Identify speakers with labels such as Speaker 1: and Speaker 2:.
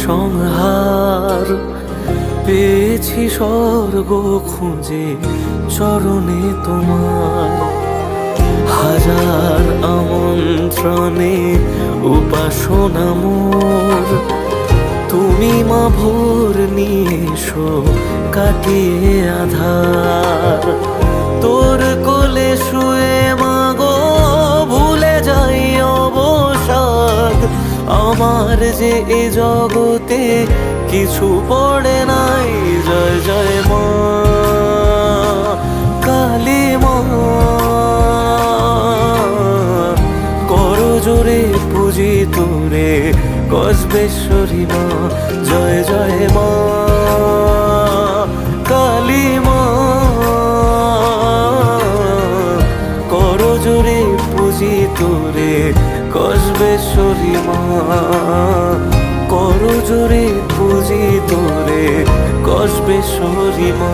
Speaker 1: সংহার পেয়েছি স্বর্গ খুঁজে চরণে তোমার। হাজার আমন্ত্রণে উপাসনা মোর, তুমি মা ভোর নিয়ে এসো কাটিয়ে আধার। তোর কোলে শুয়ে মাগো ভুলে যাই অবসাদ, আমার যে এ জগতে কিছু পড়ে নাই। জয় জয় মা কালী মা, করো জোরে পুজি তোরে কসবেশ্বরী মা। জয় জয় মা কালী মা, করো জোরে পুজি তোরে কসবেশ্বরী মা। করো জোরে পুজি তোরে কসবেশ্বরী মা।